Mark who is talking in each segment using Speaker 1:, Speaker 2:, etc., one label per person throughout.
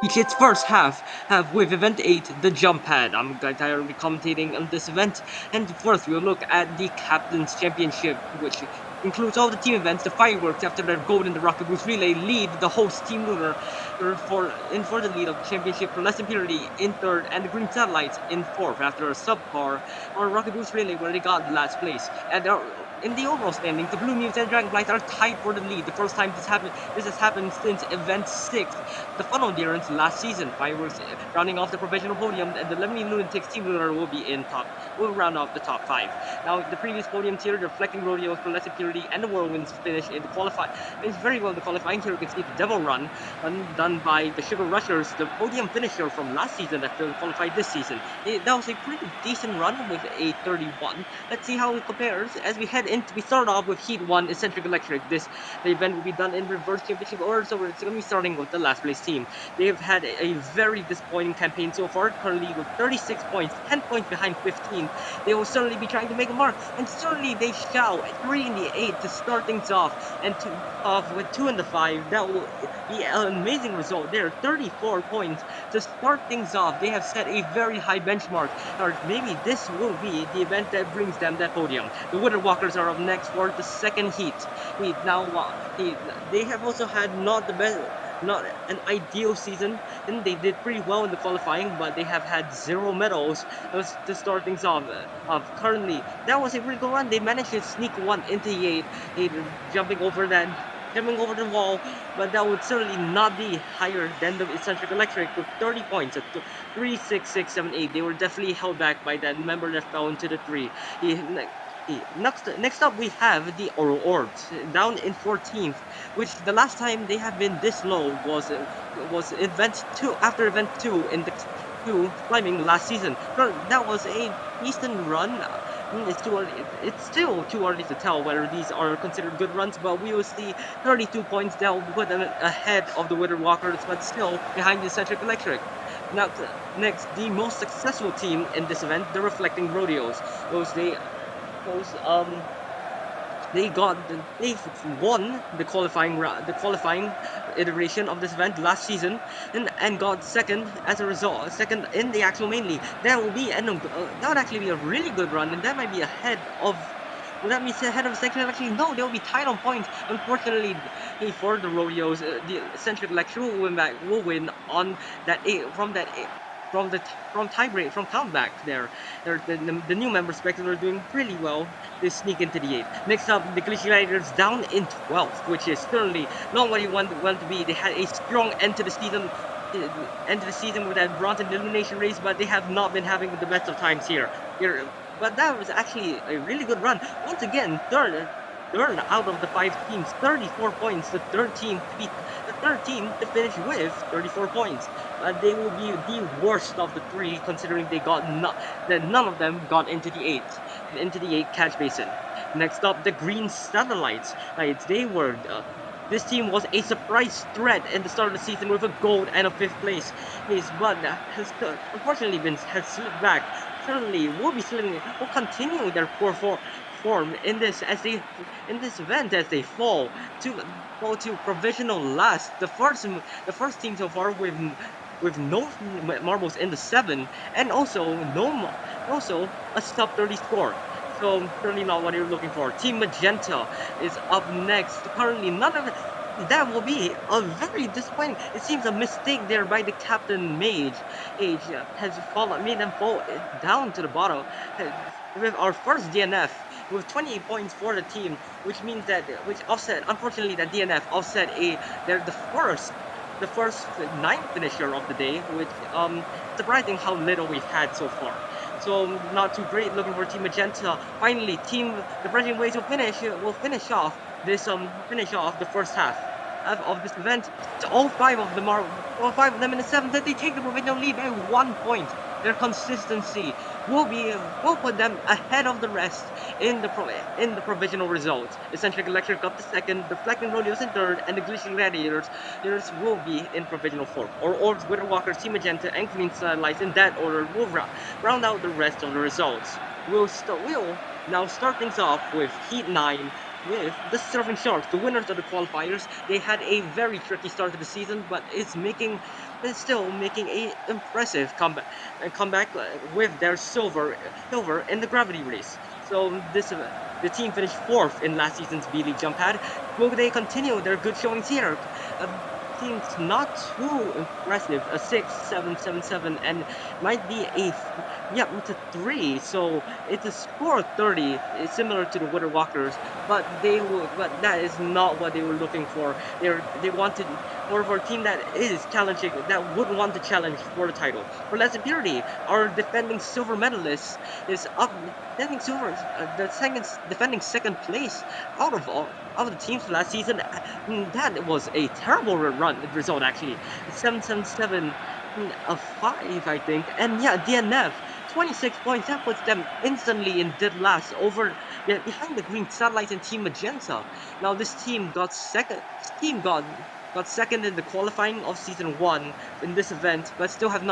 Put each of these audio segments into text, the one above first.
Speaker 1: its first half with event 8, the jump pad. I'm entirely commentating on this event. And first, we'll look at the Captain's Championship, which includes all the team events. The fireworks after their gold in the Rocket Boost Relay lead the host Team Lunar for the lead of the championship for Less Impurity in third, and the Green Satellites in fourth after a subpar or Rocket Boost Relay where they got last place. And in the overall standings, the Blue Mutes and Dragonflies are tied for the lead. The first time this has happened since event 6, the Funnel Endurance last season. Fireworks rounding off the provisional podium, and the Lemony Lunatics Team Lunar will round off the top 5. Now, the previous podium tier, the Reflecting Rodeos for Less Impurity and the Whirlwinds finish in the qualify. Finished very well in the qualifying here. You can see the Devil Run done by the Sugar Rushers, the podium finisher from last season that qualified this season. That was a pretty decent run with a 31. Let's see how it compares as we start off with Heat 1 Eccentric Electric. The event will be done in reverse championship order, so it's going to be starting with the last place team. They've had a very disappointing campaign so far, currently with 36 points, 10 points behind 15. They will certainly be trying to make a mark, and certainly they shall. 3 in the 8 to start things off, and with 2 in the 5. That will be an amazing result there. 34 points to start things off. They have set a very high benchmark, or maybe this will be the event that brings them that podium. The Wither Walkers are up next for the second heat. They have also had not an ideal season, and they did pretty well in the qualifying, but they have had 0 medals to start things off. Currently, that was a pretty good run. They managed to sneak one into the 8, jumping over the wall, but that would certainly not be higher than the Eccentric Electric with 30 points at 3, 6, 6, 7, 8. They were definitely held back by that member that fell into the 3. Next up, we have the Oro Orbs down in 14th, which the last time they have been this low was event 2 after event 2 in the 2 climbing last season. That was a decent run. It's too early. It's still too early to tell whether these are considered good runs, but we will see 32 points that will put them ahead of the Wither Walkers, but still behind the Eccentric Electric. Now, next, the most successful team in this event, the Reflecting Rodeos. Those they won the qualifying iteration of this event last season, and got second as a result, second in the actual main league. That would actually be a really good run, and that might be ahead of. Will that mean ahead of Eccentric Electric? No, they'll be tied on points. Unfortunately, for the Rodeos, the Eccentric Electric will win on that from that from tiebreak from countback there. The new member Spectre are doing really well. They sneak into the 8. Next up, the Gladiators down in 12th, which is certainly not what you want to be. They had a strong end to the season with that bronze and elimination race, but they have not been having the best of times here. But that was actually a really good run. Once again, third out of the 5 teams, 34 points. The third team to finish with 34 points. They will be the worst of the 3, considering that none of them got into the 8 catch basin. Next up, the Green Satellites. This team was a surprise threat in the start of the season with a gold and a 5th place. But has unfortunately has slipped back. Certainly will continue their poor form in this event as they fall to provisional last. The first team so far with no marbles in the 7, and also a sub 30 score. So certainly not what you're looking for. Team Magenta is up next. Currently, none of it. That will be a very disappointing. It seems a mistake there by the captain Mage. Has made them fall down to the bottom. With our first DNF with 28 points for the team, which offset. Unfortunately, that DNF offset they're the first 9 finisher of the day, which surprising how little we've had so far. So not too great. Looking for Team Magenta. Finally, the Bridging Waves will finish off the first half of this event. So all 5 of them in the 7th, that they take the provisional lead by 1 point. Their consistency will put them ahead of the rest in the provisional results. Eccentric Electric up to second, the Flecking Rodeos in third, and the Glitching Gladiators will be in provisional fourth. Or Orbs, Wither Walkers, Team Magenta, and Green Satellites in that order will round out the rest of the results. We'll now start things off with Heat 9 with the Surfing Sharks, the winners of the qualifiers. They had a very tricky start to the season, but it's still making a impressive comeback with their silver in the gravity race. So the team finished fourth in last season's B League jump pad. Will they continue their good showings here? Seems not too impressive. A 6-7-7-7 and might be yeah, it's a 3. So it's a score of 30. It's similar to the Witter Walkers, but that is not what they were looking for. They wanted more for a team that is challenging, that would want to challenge for the title. For Less Impurity, our defending silver medalist is up, defending silver, the second defending second place out of all of the teams last season. That was a terrible result actually. 777 a 5, I think. And yeah, DNF 26 points. That puts them instantly in dead last over, yeah, behind the Green Satellites and Team Magenta. Now this team got second. This team got second in the qualifying of season one in this event, but still have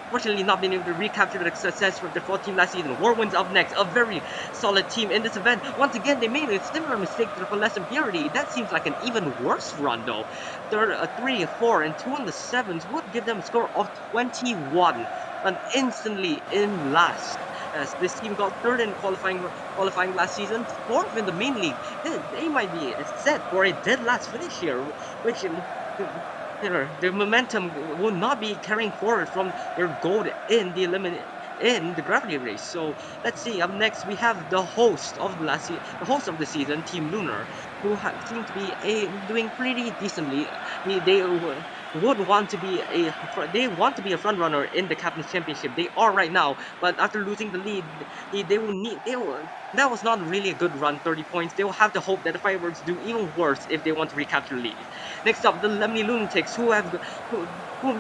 Speaker 1: fortunately not been able to recapture the success from the 4th team last season. Warwind's up next, a very solid team in this event. Once again, they made a similar mistake to the Less Impurity. That seems like an even worse run though. Third, 3, 4, and 2 on the sevens would give them a score of 21 and instantly in last. As this team got third in qualifying last season, fourth in the main league. They might be set for a dead last finish here, which the momentum will not be carrying forward from their gold in the gravity race. So let's see. Up next, we have the host of the host of the season, Team Lunar, who seem to be doing pretty decently. Would want to be they want to be a front runner in the captain's championship. They are right now, but after losing the lead, they will. That was not really a good run. 30 points. They will have to hope that the fireworks do even worse if they want to recapture the lead. Next up, the Lemony Lunatics, who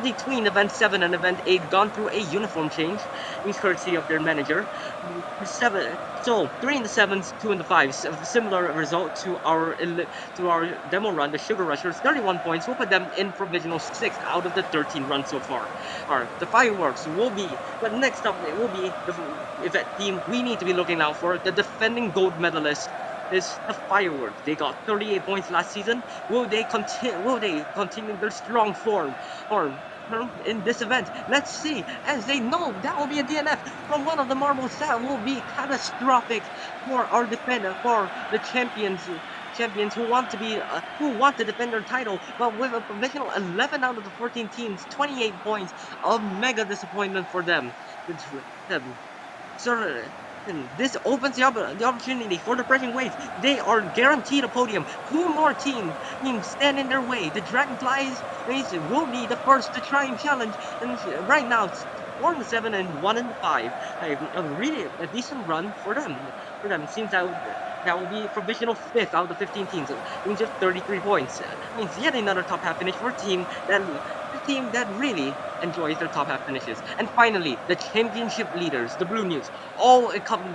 Speaker 1: between Event 7 and Event 8 gone through a uniform change, in courtesy of their manager. So 3 in the 7s, 2 in the 5s. A similar result to our demo run, the Sugar Rushers, 31 points. Will put them in provisional 6th out of the 13 runs so far. The fireworks will be, but next up it will be the event team we need to be looking out for, the defending gold medalist is the fireworks. They got 38 points last season. Will they continue their strong form in this event? Let's see. As they know, that will be a DNF from one of the marbles. That will be catastrophic for our defender, for the champions who want to defend their title, but with a provisional 11 out of the 14 teams, 28 points, a mega disappointment for them. So this opens the opportunity for the Breaking Waves. They are guaranteed a podium. Two more teams stand in their way. The Dragonflies will be the first to try and challenge. And right now, it's 4 in the 7 and 1 in the 5. Really a decent run for them. It seems that will be provisional 5th out of the 15 teams. It means just 33 points. Means yet another top half finish for a team that really enjoys their top half finishes. And finally, the championship leaders, the Blue News.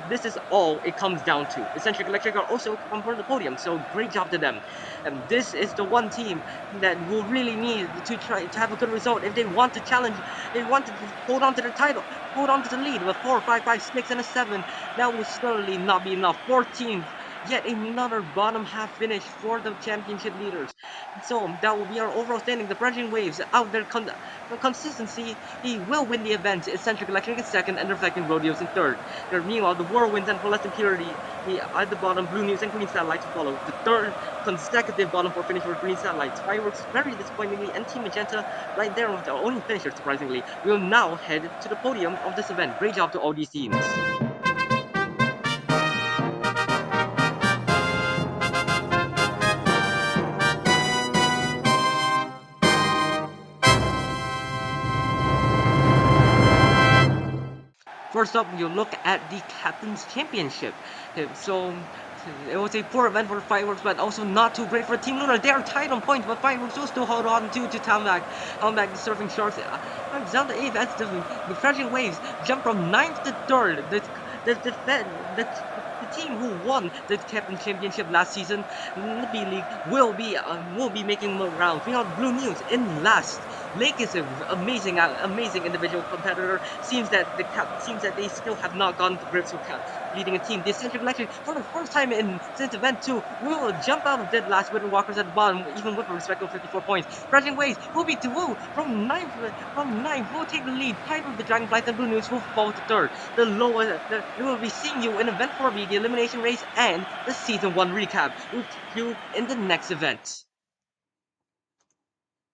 Speaker 1: This is all it comes down to. Eccentric Electric are also come for the podium, so great job to them. And this is the one team that will really need to try to have a good result if they want to challenge. They want to hold on to the title, hold on to the lead with 4, 5, 5, 6, and a 7. That will certainly not be enough. 14, yet another bottom half finish for the championship leaders. So that will be our overall standing. The Bridging Waves, out their consistency, he will win the event. Eccentric Electric in second, and Reflecting Rodeos in third. Meanwhile, the Whirlwinds and Pearlescent Purity at the bottom, Blue News and Green Satellite to follow. The third consecutive bottom four finish for Green Satellites. Fireworks, very disappointingly, and Team Magenta right there with their only finisher, surprisingly. We will now head to the podium of this event. Great job to all these teams. First up, you look at the Captain's Championship. So it was a poor event for Fireworks, but also not too great for Team Lunar. They are tied on points, but Fireworks will still hold on to Townback. Townback, the Surfing Sharks, down to 8th as the Crashing Waves jump from 9th to 3rd. The team who won the Captain Championship last season in the B League will be making more rounds. We have Blue News in last Lake is an amazing, amazing individual competitor. Seems that they still have not gotten to grips with leading a team. The eccentric electric for the first time in since event 2 will jump out of dead last with the walkers at the bottom, even with a respectable 54 points. Crashing waves will be to Wu from ninth will take the lead, tied with the Dragonflight and Blue News will fall to third. The lowest we will be seeing you in event 4B, the elimination race, and the season 1 recap. We'll see you in the next event.